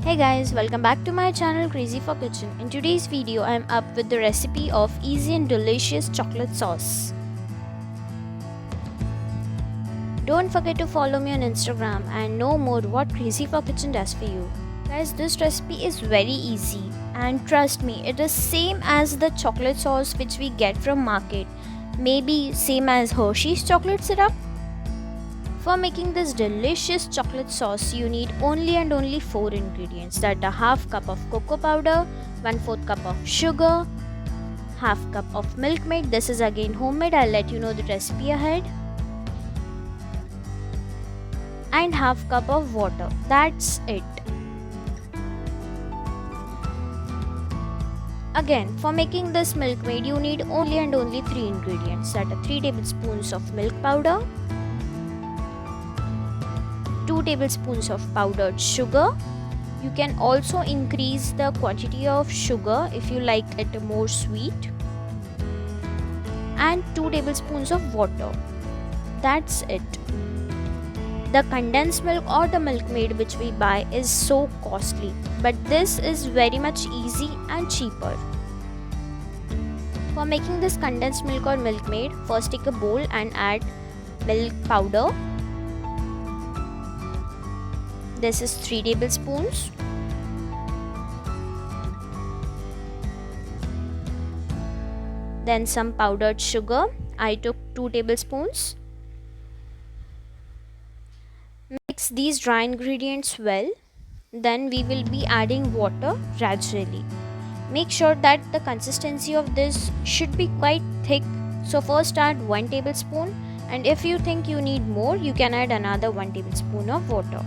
Hey guys, welcome back to my channel Crazy for Kitchen. In today's video, I am up with the recipe of easy and delicious chocolate sauce. Don't forget to follow me on Instagram and know more what Crazy for Kitchen does for you. Guys, this recipe is very easy and trust me, it is same as the chocolate sauce which we get from market. Maybe same as Hershey's chocolate syrup. For making this delicious chocolate sauce, you need only 4 ingredients, that a half cup of cocoa powder, 1/4 cup of sugar, half cup of milk made. This is again homemade, I'll let you know the recipe ahead. And half cup of water. That's it. Again, for making this milk made, you need only 3 ingredients, that are 3 tablespoons of milk powder, 2 tablespoons of powdered sugar. You can also increase the quantity of sugar if you like it more sweet, and 2 tablespoons of water. That's it. The condensed milk or the milk made which we buy is so costly, but this is very much easy and cheaper. For making this condensed milk or milk made, first take a bowl and add milk powder. This is 3 tablespoons. Then some powdered sugar. I took 2 tablespoons. Mix these dry ingredients well. Then we will be adding water gradually. Make sure that the consistency of this should be quite thick. So first add 1 tablespoon, and if you think you need more, you can add another 1 tablespoon of water.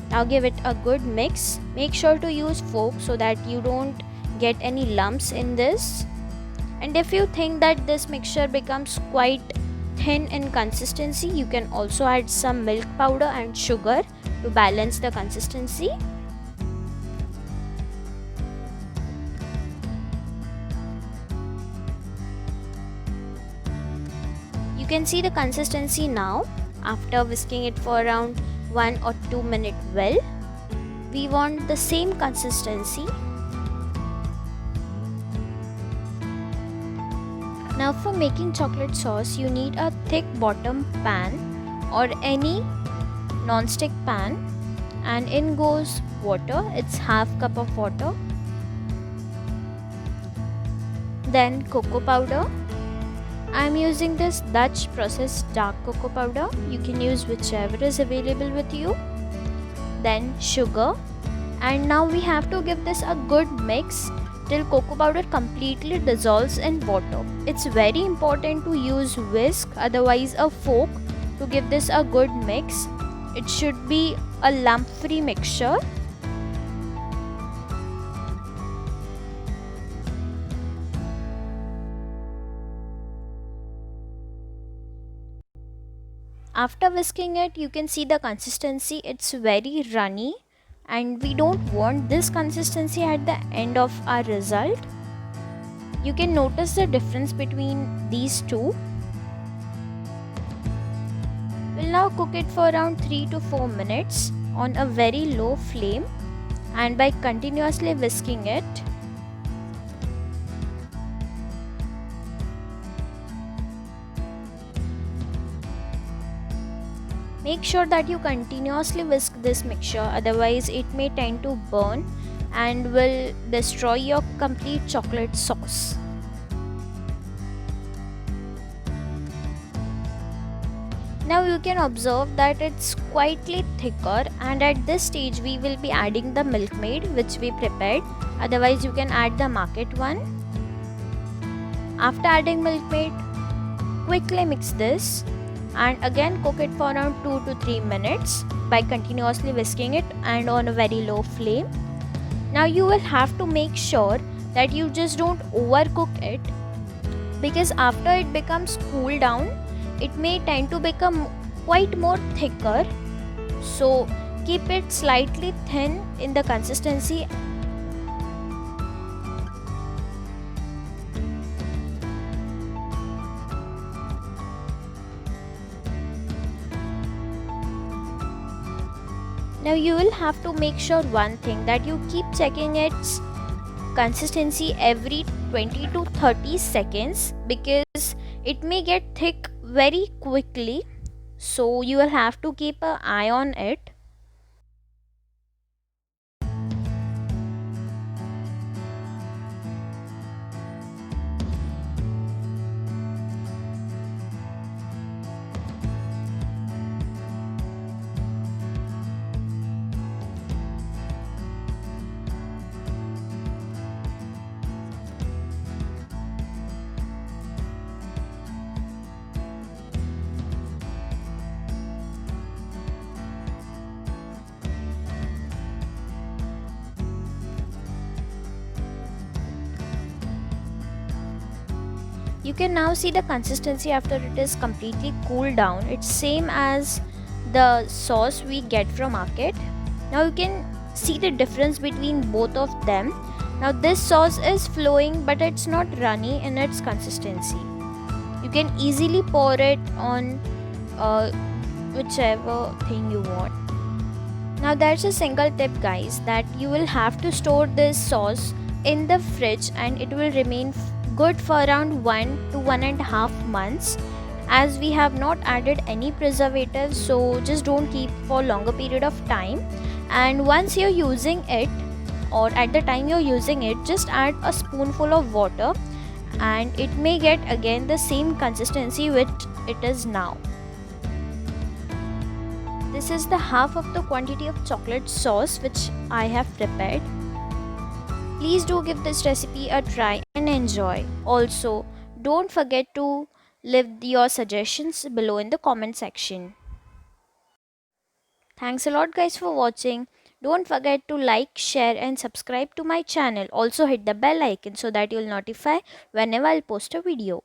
Now give it a good mix. Make sure to use fork so that you don't get any lumps in this. And if you think that this mixture becomes quite thin in consistency, you can also add some milk powder and sugar to balance the consistency. You can see the consistency now after whisking it for around 1 or 2 minutes well. We want the same consistency. Now for making chocolate sauce, you need a thick bottom pan or any non-stick pan, and in goes water. It's half cup of water. Then cocoa powder. I'm using this Dutch processed dark cocoa powder. You can use whichever is available with you. Then sugar. And now we have to give this a good mix till cocoa powder completely dissolves in water. It's very important to use whisk, otherwise a fork, to give this a good mix. It should be a lump-free mixture. After whisking it, you can see the consistency. It's very runny, and we don't want this consistency at the end of our result. You can notice the difference between these two. We'll now cook it for around 3 to 4 minutes on a very low flame, and by continuously whisking it. Make sure that you continuously whisk this mixture, otherwise it may tend to burn and will destroy your complete chocolate sauce. Now you can observe that it's quietly thicker, and at this stage we will be adding the milk made which we prepared, otherwise you can add the market one. After adding milk made, quickly mix this and again cook it for around 2 to 3 minutes by continuously whisking it and on a very low flame. Now you will have to make sure that you just don't overcook it, because after it becomes cooled down, it may tend to become quite more thicker. So keep it slightly thin in the consistency. Now you will have to make sure one thing, that you keep checking its consistency every 20 to 30 seconds, because it may get thick very quickly, so you will have to keep an eye on it. You can now see the consistency after it is completely cooled down. It's same as the sauce we get from market. Now you can see the difference between both of them. Now this sauce is flowing, but it's not runny in its consistency. You can easily pour it on whichever thing you want. Now there's a single tip guys, that you will have to store this sauce in the fridge and it will remain good for around 1 to 1.5 months, as we have not added any preservatives, so just don't keep for longer period of time. And once you're using it, or at the time you're using it, just add a spoonful of water and it may get again the same consistency which it is now. This is the half of the quantity of chocolate sauce which I have prepared. Please do give this recipe a try and enjoy. Also, don't forget to leave your suggestions below in the comment section. Thanks a lot guys for watching. Don't forget to like, share and subscribe to my channel. Also hit the bell icon so that you'll notify whenever I'll post a video.